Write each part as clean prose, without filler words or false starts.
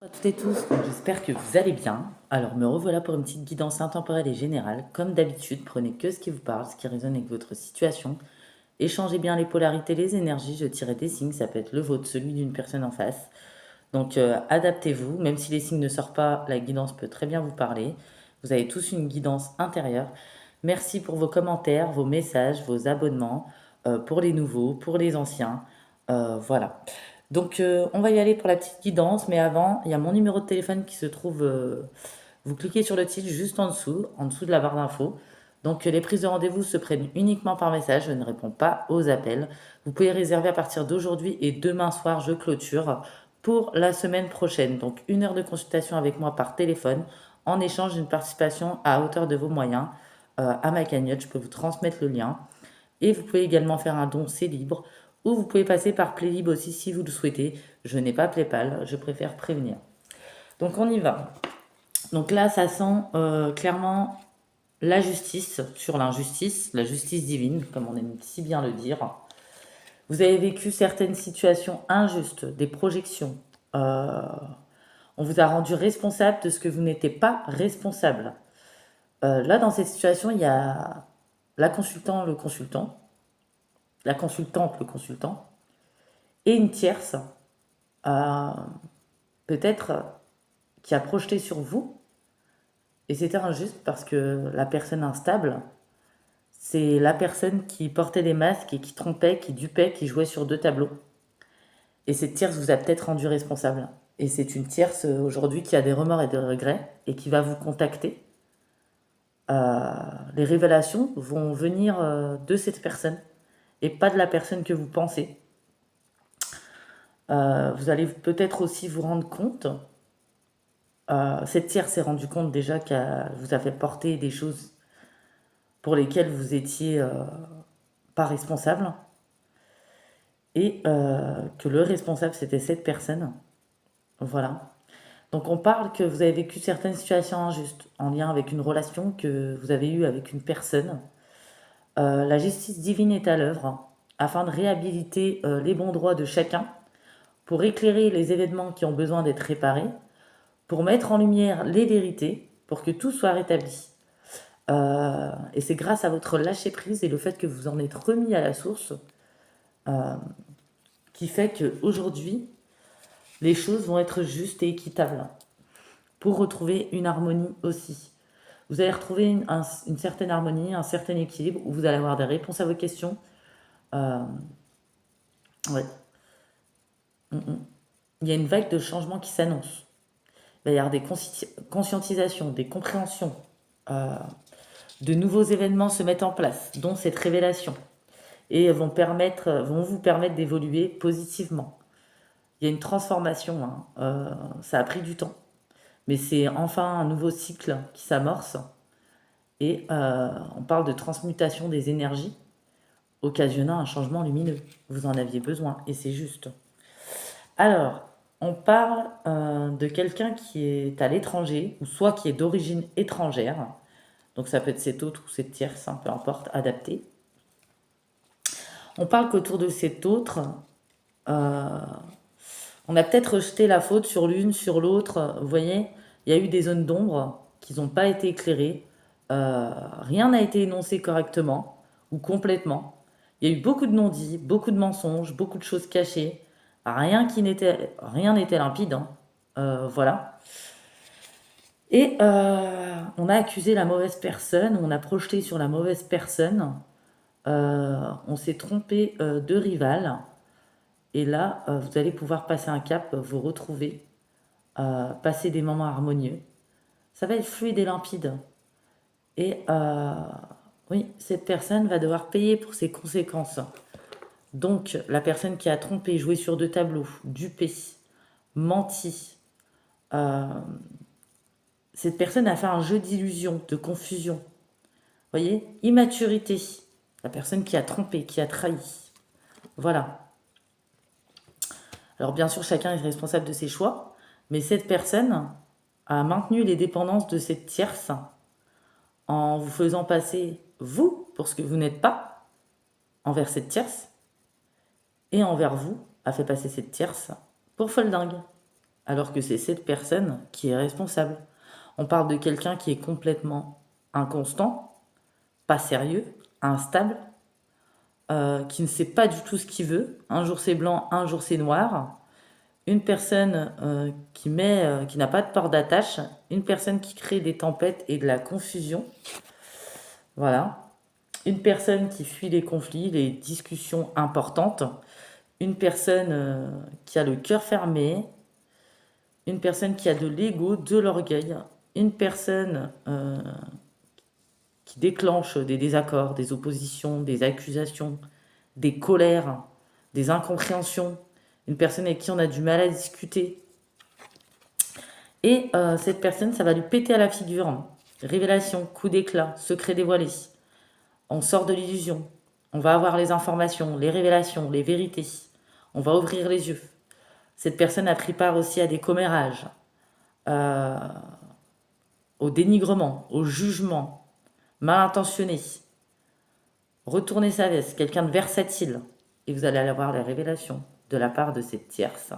Bonjour à toutes et tous, j'espère que vous allez bien. Alors me revoilà pour une petite guidance intemporelle et générale. Comme d'habitude, prenez que ce qui vous parle, ce qui résonne avec votre situation. Échangez bien les polarités, les énergies, je tirerai des signes, ça peut être le vôtre, celui d'une personne en face. Donc adaptez-vous, même si les signes ne sortent pas, la guidance peut très bien vous parler. Vous avez tous une guidance intérieure. Merci pour vos commentaires, vos messages, vos abonnements, pour les nouveaux, pour les anciens. Voilà. Donc on va y aller pour la petite guidance, mais avant, il y a mon numéro de téléphone qui se trouve, vous cliquez sur le titre juste en dessous de la barre d'infos. Donc les prises de rendez-vous se prennent uniquement par message, je ne réponds pas aux appels. Vous pouvez réserver à partir d'aujourd'hui et demain soir, je clôture pour la semaine prochaine. Donc 1 heure de consultation avec moi par téléphone en échange d'une participation à hauteur de vos moyens à ma cagnotte. Je peux vous transmettre le lien. Et vous pouvez également faire un don, c'est libre. Ou vous pouvez passer par Playlib aussi si vous le souhaitez. Je n'ai pas Paypal, je préfère prévenir. Donc on y va. Donc là, ça sent clairement la justice sur l'injustice, la justice divine, comme on aime si bien le dire. Vous avez vécu certaines situations injustes, des projections. Euh, on vous a rendu responsable de ce que vous n'étiez pas responsable. Là, dans cette situation, il y a la consultant, le consultant, la consultante, le consultant, et une tierce, euh, peut-être, qui a projeté sur vous, et c'était injuste parce que la personne instable, c'est la personne qui portait des masques et qui trompait, qui dupait, qui jouait sur deux tableaux. Et cette tierce vous a peut-être rendu responsable. Et c'est une tierce aujourd'hui qui a des remords et des regrets et qui va vous contacter. Les révélations vont venir de cette personne et pas de la personne que vous pensez. Vous allez peut-être aussi vous rendre compte, cette tierce s'est rendue compte déjà qu'elle vous a fait porter des choses pour lesquelles vous étiez pas responsable et que le responsable c'était cette personne. Voilà. Donc on parle que vous avez vécu certaines situations injustes en lien avec une relation que vous avez eue avec une personne. La justice divine est à l'œuvre afin de réhabiliter les bons droits de chacun, pour éclairer les événements qui ont besoin d'être réparés, pour mettre en lumière les vérités, pour que tout soit rétabli. Et c'est grâce à votre lâcher-prise et le fait que vous en êtes remis à la source qui fait qu'aujourd'hui, les choses vont être justes et équitables pour retrouver une harmonie aussi. Vous allez retrouver une certaine harmonie, un certain équilibre, où vous allez avoir des réponses à vos questions. Euh, ouais. Il y a une vague de changement qui s'annonce. Il va y avoir des conscientisations, des compréhensions. Euh, de nouveaux événements se mettent en place, dont cette révélation, et vont vous permettre d'évoluer positivement. Il y a une transformation, hein. Ça a pris du temps, mais c'est enfin un nouveau cycle qui s'amorce. Et on parle de transmutation des énergies, occasionnant un changement lumineux. Vous en aviez besoin, et c'est juste. Alors, on parle de quelqu'un qui est à l'étranger, ou soit qui est d'origine étrangère. Donc ça peut être cet autre ou cette tierce, hein, peu importe, adapté. On parle qu'autour de cet autre, euh, on a peut-être rejeté la faute sur l'une, sur l'autre. Vous voyez, il y a eu des zones d'ombre qui n'ont pas été éclairées. Rien n'a été énoncé correctement ou complètement. Il y a eu beaucoup de non-dits, beaucoup de mensonges, beaucoup de choses cachées. Rien n'était limpide, hein. Voilà. Et on a accusé la mauvaise personne, on a projeté sur la mauvaise personne, on s'est trompé de rival. Et là, vous allez pouvoir passer un cap, vous retrouver, passer des moments harmonieux. Ça va être fluide et limpide. Et oui, cette personne va devoir payer pour ses conséquences. Donc, la personne qui a trompé, joué sur deux tableaux, dupé, menti, euh, cette personne a fait un jeu d'illusion, de confusion. Vous voyez, immaturité. La personne qui a trompé, qui a trahi. Voilà. Alors bien sûr, chacun est responsable de ses choix, mais cette personne a maintenu les dépendances de cette tierce en vous faisant passer, vous, pour ce que vous n'êtes pas, envers cette tierce, et envers vous, a fait passer cette tierce pour folle dingue. alors que c'est cette personne qui est responsable. On parle de quelqu'un qui est complètement inconstant, pas sérieux, instable, qui ne sait pas du tout ce qu'il veut. Un jour c'est blanc, un jour c'est noir. Une personne qui n'a pas de port d'attache, une personne qui crée des tempêtes et de la confusion. Voilà. Une personne qui fuit les conflits, les discussions importantes. Une personne qui a le cœur fermé. Une personne qui a de l'ego, de l'orgueil. Une personne qui déclenche des désaccords, des oppositions, des accusations, des colères, des incompréhensions. Une personne avec qui on a du mal à discuter. Et cette personne, ça va lui péter à la figure. Révélation, coup d'éclat, secret dévoilé. On sort de l'illusion. On va avoir les informations, les révélations, les vérités. On va ouvrir les yeux. Cette personne a pris part aussi à des commérages, euh, au dénigrement, au jugement, mal intentionné. Retournez sa veste, quelqu'un de versatile. Et vous allez avoir les révélations de la part de cette tierce.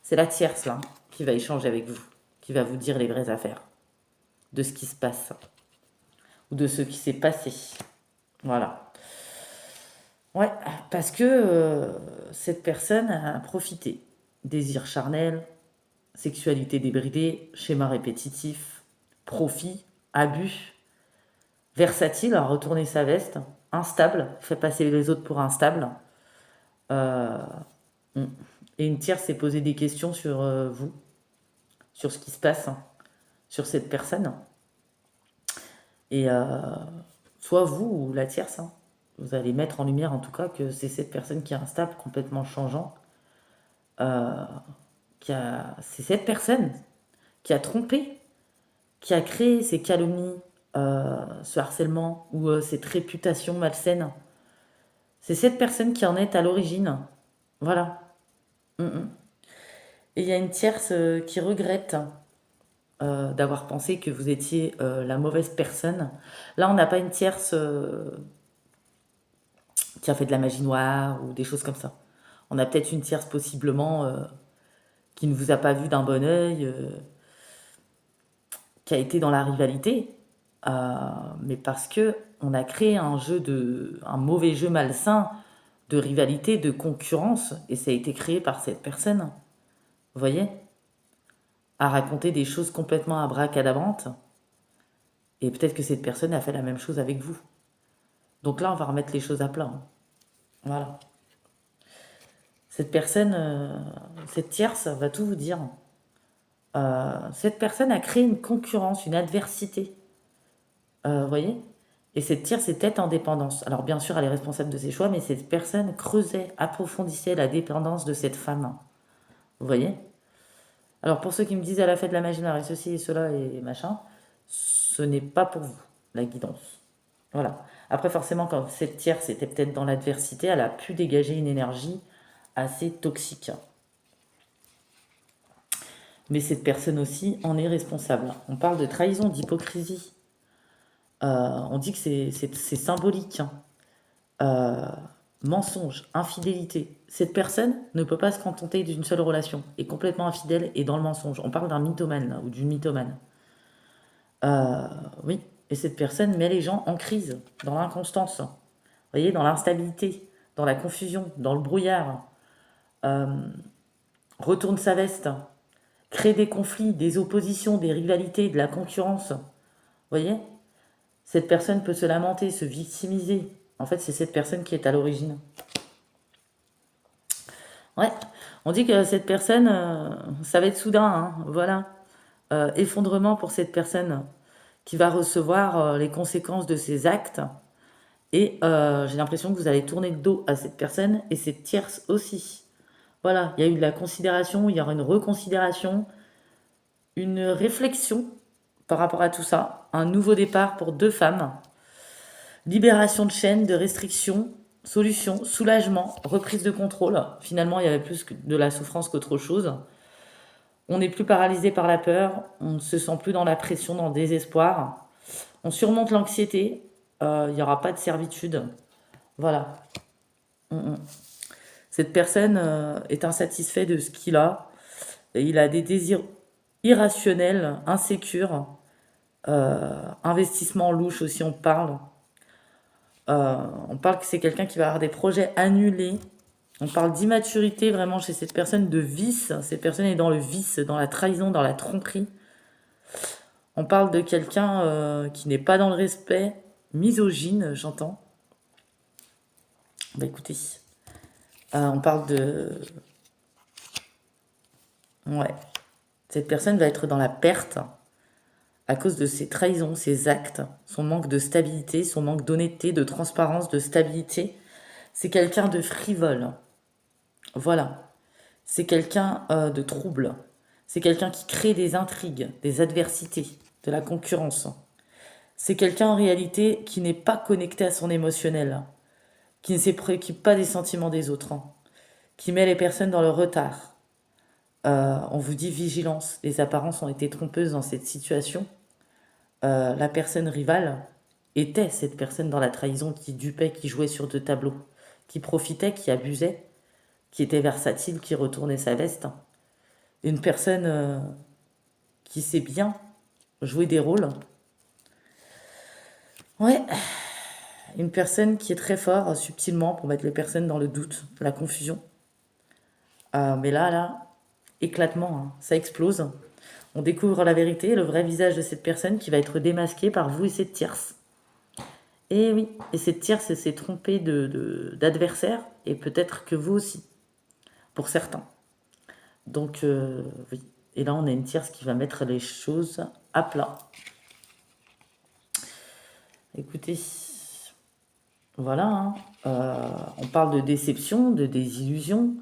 C'est la tierce, là, qui va échanger avec vous, qui va vous dire les vraies affaires, de ce qui se passe, ou de ce qui s'est passé. Voilà. Ouais, parce que cette personne a profité. Désir charnel, sexualité débridée, schéma répétitif, profit, abus, versatile, a retourné sa veste, instable, fait passer les autres pour instables. Euh, et une tierce s'est posé des questions sur vous, sur ce qui se passe, sur cette personne. Et soit vous ou la tierce, vous allez mettre en lumière en tout cas que c'est cette personne qui est instable, complètement changeant. C'est cette personne qui a trompé, qui a créé ces calomnies, ce harcèlement ou cette réputation malsaine. C'est cette personne qui en est à l'origine. Voilà. Et il y a une tierce qui regrette d'avoir pensé que vous étiez la mauvaise personne. Là, on n'a pas une tierce qui a fait de la magie noire ou des choses comme ça. On a peut-être une tierce possiblement qui ne vous a pas vu d'un bon œil, qui a été dans la rivalité, mais parce que on a créé un mauvais jeu malsain de rivalité, de concurrence, et ça a été créé par cette personne. Vous voyez, à raconter des choses complètement abracadabrantes, et peut-être que cette personne a fait la même chose avec vous. Donc là, on va remettre les choses à plat. Voilà. Cette personne, cette tierce va tout vous dire. Cette personne a créé une concurrence, une adversité. Vous voyez. Et cette tierce est peut-être en dépendance. Alors bien sûr, elle est responsable de ses choix, mais cette personne creusait, approfondissait la dépendance de cette femme. Vous voyez. Alors pour ceux qui me disent elle a fait de la magie noire et ceci et cela et machin, ce n'est pas pour vous, la guidance. Voilà. Après forcément, quand cette tierce était peut-être dans l'adversité, elle a pu dégager une énergie assez toxique. Mais cette personne aussi en est responsable. On parle de trahison, d'hypocrisie. On dit que c'est symbolique. Mensonge, infidélité. Cette personne ne peut pas se contenter d'une seule relation, est complètement infidèle et dans le mensonge. On parle d'un mythomane là, ou d'une mythomane. Oui, et cette personne met les gens en crise, dans l'inconstance. Vous voyez, dans l'instabilité, dans la confusion, dans le brouillard. Retourne sa veste, crée des conflits, des oppositions, des rivalités, de la concurrence. Vous voyez, cette personne peut se lamenter, se victimiser. En fait, c'est cette personne qui est à l'origine. Ouais, on dit que cette personne, ça va être soudain, hein, voilà. Effondrement pour cette personne qui va recevoir les conséquences de ses actes. Et j'ai l'impression que vous allez tourner le dos à cette personne et cette tierce aussi. Voilà, il y a eu de la considération, il y aura une reconsidération, une réflexion par rapport à tout ça, un nouveau départ pour deux femmes, libération de chaînes, de restrictions, solution, soulagement, reprise de contrôle. Finalement, il y avait plus de la souffrance qu'autre chose. On n'est plus paralysé par la peur, on ne se sent plus dans la pression, dans le désespoir. On surmonte l'anxiété, il n'y aura pas de servitude. Voilà. Cette personne est insatisfait de ce qu'il a. Il a des désirs irrationnels, insécures, investissement louche aussi, on parle. On parle que c'est quelqu'un qui va avoir des projets annulés. On parle d'immaturité vraiment chez cette personne, de vice. Cette personne est dans le vice, dans la trahison, dans la tromperie. On parle de quelqu'un qui n'est pas dans le respect, misogyne, j'entends. Bah écoutez, on parle de... Ouais. Cette personne va être dans la perte à cause de ses trahisons, ses actes, son manque de stabilité, son manque d'honnêteté, de transparence, de stabilité. C'est quelqu'un de frivole. Voilà. C'est quelqu'un de trouble. C'est quelqu'un qui crée des intrigues, des adversités, de la concurrence. C'est quelqu'un en réalité qui n'est pas connecté à son émotionnel, qui ne se préoccupe pas des sentiments des autres, hein, qui met les personnes dans le retard. On vous dit vigilance, les apparences ont été trompeuses dans cette situation. La personne rivale était cette personne dans la trahison qui dupait, qui jouait sur deux tableaux, qui profitait, qui abusait, qui était versatile, qui retournait sa veste. Une personne qui sait bien jouer des rôles. Ouais, une personne qui est très fort subtilement pour mettre les personnes dans le doute, la confusion. Mais là, éclatement, hein, ça explose. On découvre la vérité, le vrai visage de cette personne qui va être démasqué par vous et cette tierce. Et oui, et cette tierce s'est trompée d'adversaire, et peut-être que vous aussi, pour certains. Donc, oui. Et là, on a une tierce qui va mettre les choses à plat. Écoutez, voilà, hein. On parle de déception, de désillusion.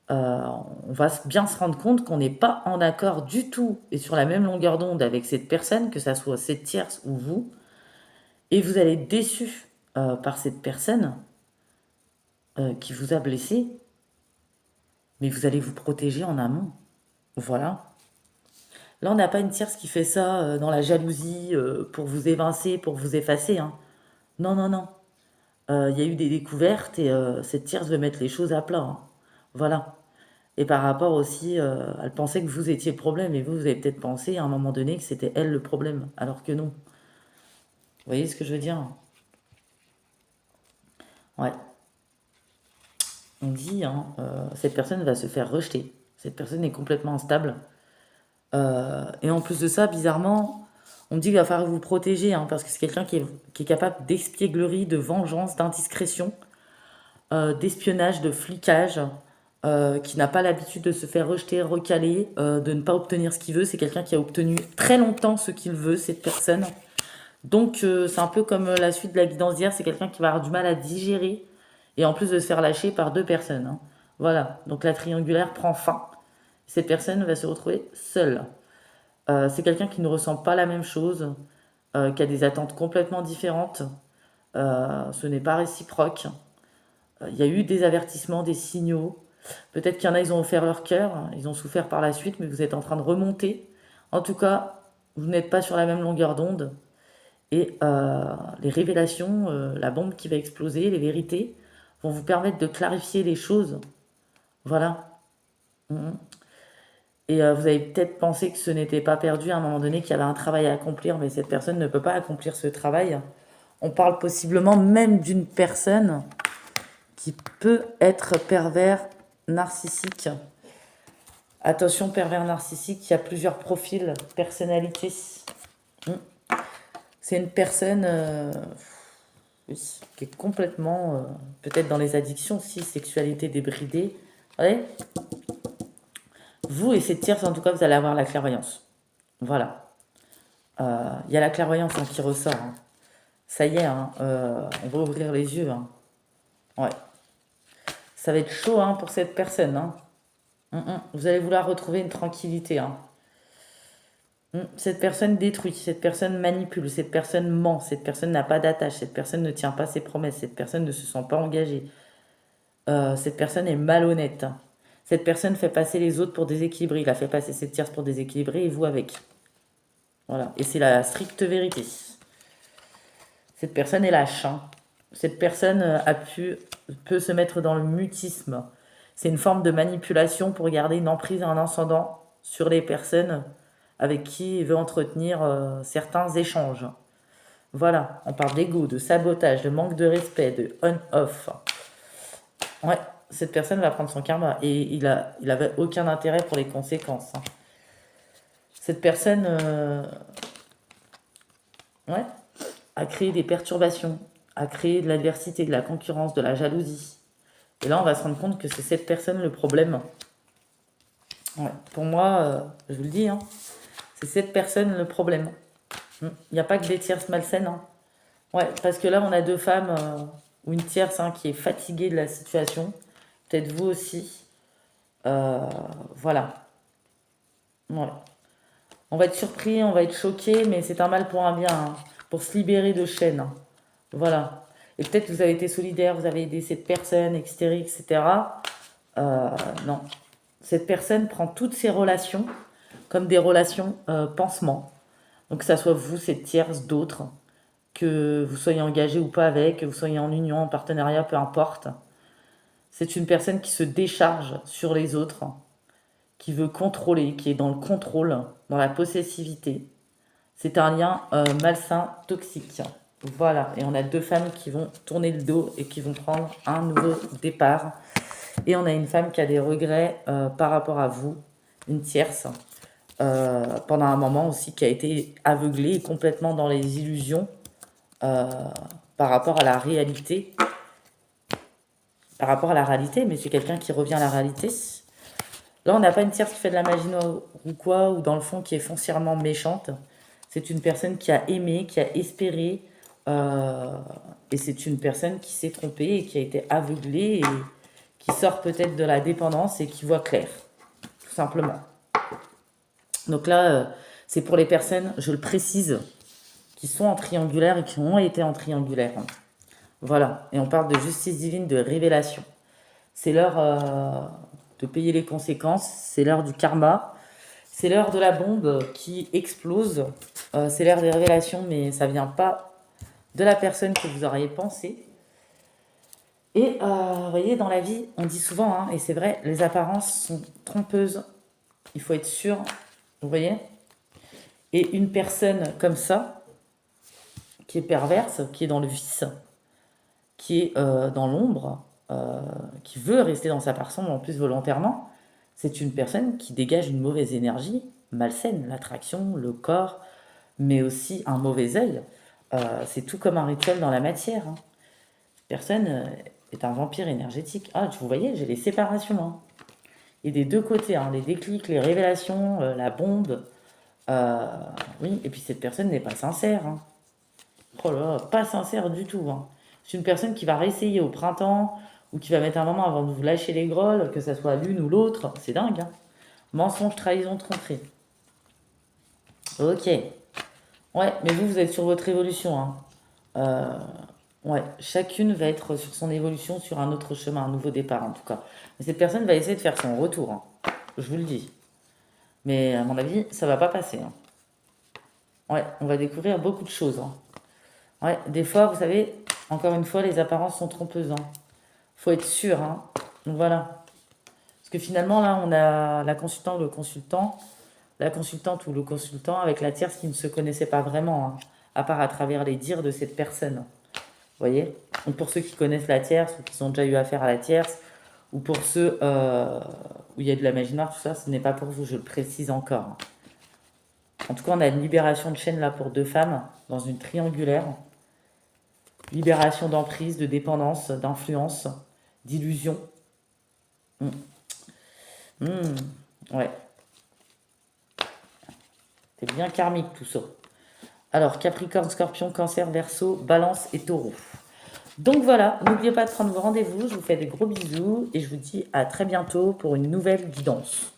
On va bien se rendre compte qu'on n'est pas en accord du tout et sur la même longueur d'onde avec cette personne, que ça soit cette tierce ou vous. Et vous allez être déçu par cette personne qui vous a blessé, mais vous allez vous protéger en amont. Voilà. Là, on n'a pas une tierce qui fait ça dans la jalousie pour vous évincer, pour vous effacer, hein. Non, non, non. Il y a eu des découvertes et cette tierce veut mettre les choses à plat, hein. Voilà. Et par rapport aussi, elle pensait que vous étiez le problème et vous avez peut-être pensé à un moment donné que c'était elle le problème, alors que non. Vous voyez ce que je veux dire? Ouais. On dit, hein, cette personne va se faire rejeter. Cette personne est complètement instable. Et en plus de ça, bizarrement, on dit qu'il va falloir vous protéger, hein, parce que c'est quelqu'un qui est capable d'espièglerie, de vengeance, d'indiscrétion, d'espionnage, de flicage, qui n'a pas l'habitude de se faire rejeter, recaler, de ne pas obtenir ce qu'il veut. C'est quelqu'un qui a obtenu très longtemps ce qu'il veut, cette personne. Donc c'est un peu comme la suite de la guidance d'hier, c'est quelqu'un qui va avoir du mal à digérer, et en plus de se faire lâcher par deux personnes, hein. Voilà, donc la triangulaire prend fin. Cette personne va se retrouver seule. C'est quelqu'un qui ne ressent pas la même chose, qui a des attentes complètement différentes. Ce n'est pas réciproque. Il y a eu des avertissements, des signaux. Peut-être qu'il y en a, ils ont offert leur cœur, hein, ils ont souffert par la suite, mais vous êtes en train de remonter. En tout cas, vous n'êtes pas sur la même longueur d'onde. Et les révélations, la bombe qui va exploser, les vérités, vont vous permettre de clarifier les choses. Voilà. Mhm. Et vous avez peut-être pensé que ce n'était pas perdu à un moment donné, qu'il y avait un travail à accomplir, mais cette personne ne peut pas accomplir ce travail. On parle possiblement même d'une personne qui peut être pervers narcissique. Attention, pervers narcissique, il y a plusieurs profils, personnalités. Mm. C'est une personne oui, qui est complètement, peut-être dans les addictions aussi, sexualité débridée. Ouais. Vous et cette tierce, en tout cas, vous allez avoir la clairvoyance. Voilà. Il y a la clairvoyance hein, qui ressort, hein. Ça y est, hein, on va ouvrir les yeux, hein. Ouais. Ça va être chaud hein, pour cette personne, hein. Vous allez vouloir retrouver une tranquillité, hein. Cette personne détruit, cette personne manipule, cette personne ment, cette personne n'a pas d'attache, cette personne ne tient pas ses promesses, cette personne ne se sent pas engagée. Cette personne est malhonnête. Cette personne fait passer les autres pour déséquilibrer. Il a fait passer cette tierce pour déséquilibrer et vous avec. Voilà. Et c'est la stricte vérité. Cette personne est lâche, hein. Cette personne peut se mettre dans le mutisme. C'est une forme de manipulation pour garder une emprise et un ascendant sur les personnes avec qui il veut entretenir certains échanges. Voilà, on parle d'ego, de sabotage, de manque de respect, de on-off. Ouais, cette personne va prendre son karma et il avait aucun intérêt pour les conséquences. Hein. Cette personne ouais, a créé des perturbations, a créé de l'adversité, de la concurrence, de la jalousie. Et là, on va se rendre compte que c'est cette personne le problème. Ouais, pour moi, je vous le dis, hein, c'est cette personne le problème. Il n'y a pas que des tierces malsaines. Hein. Ouais, parce que là, on a deux femmes ou une tierce hein, qui est fatiguée de la situation. Peut-être vous aussi. Voilà. Ouais. On va être surpris, on va être choqué, mais c'est un mal pour un bien. Hein, pour se libérer de chaînes. Hein. Voilà. Et peut-être que vous avez été solidaire, vous avez aidé cette personne, etc. etc. Non. Cette personne prend toutes ses relations comme des relations pansement. Donc que ça soit vous, cette tierce, d'autres, que vous soyez engagé ou pas avec, que vous soyez en union, en partenariat, peu importe. C'est une personne qui se décharge sur les autres, qui veut contrôler, qui est dans le contrôle, dans la possessivité. C'est un lien malsain, toxique. Voilà, et on a deux femmes qui vont tourner le dos et qui vont prendre un nouveau départ. Et on a une femme qui a des regrets par rapport à vous, une tierce, pendant un moment aussi qui a été aveuglée et complètement dans les illusions par rapport à la réalité. Par rapport à la réalité, mais c'est quelqu'un qui revient à la réalité. Là, on n'a pas une tierce qui fait de la magie noire ou quoi, ou dans le fond qui est foncièrement méchante. C'est une personne qui a aimé, qui a espéré, et c'est une personne qui s'est trompée et qui a été aveuglée et qui sort peut-être de la dépendance et qui voit clair, tout simplement. Donc là, c'est pour les personnes, je le précise, qui sont en triangulaire et qui ont été en triangulaire. Voilà, et on parle de justice divine, de révélation. C'est l'heure de payer les conséquences, c'est l'heure du karma, c'est l'heure de la bombe qui explose, c'est l'heure des révélations, mais ça vient pas de la personne que vous auriez pensé. Et vous voyez, dans la vie, on dit souvent, hein, et c'est vrai, les apparences sont trompeuses. Il faut être sûr, vous voyez. Et une personne comme ça, qui est perverse, qui est dans le vice, qui est dans l'ombre, qui veut rester dans sa personne en plus volontairement, c'est une personne qui dégage une mauvaise énergie, malsaine, l'attraction, le corps, mais aussi un mauvais œil. C'est tout comme un rituel dans la matière. Hein. Cette personne est un vampire énergétique. Ah, vous voyez, j'ai les séparations. Hein. Et des deux côtés, hein, les déclics, les révélations, la bombe. Oui, et puis cette personne n'est pas sincère. Hein. Oh là là, pas sincère du tout. Hein. C'est une personne qui va réessayer au printemps ou qui va mettre un moment avant de vous lâcher les grolles, que ça soit l'une ou l'autre. C'est dingue. Hein. Mensonge, trahison, tromperie. Ok. Ouais, mais vous êtes sur votre évolution. Hein. Ouais, chacune va être sur son évolution, sur un autre chemin, un nouveau départ en tout cas. Mais cette personne va essayer de faire son retour. Hein. Je vous le dis. Mais à mon avis, ça va pas passer. Hein. Ouais, on va découvrir beaucoup de choses. Hein. Ouais, des fois, vous savez, encore une fois, les apparences sont trompeuses. Hein. Faut être sûr. Hein. Donc voilà. Parce que finalement, là, on a la consultante ou le consultant, la consultante ou le consultant avec la tierce qui ne se connaissait pas vraiment, hein, à part à travers les dires de cette personne. Vous voyez? Donc pour ceux qui connaissent la tierce ou qui ont déjà eu affaire à la tierce, ou pour ceux où il y a de la magie noire, tout ça, ce n'est pas pour vous, je le précise encore. Hein. En tout cas, on a une libération de chaîne là pour deux femmes dans une triangulaire. Libération d'emprise, de dépendance, d'influence, d'illusion. Ouais. C'est bien karmique tout ça. Alors, Capricorne, Scorpion, Cancer, Verseau, Balance et Taureau. Donc voilà, n'oubliez pas de prendre vos rendez-vous. Je vous fais des gros bisous et je vous dis à très bientôt pour une nouvelle guidance.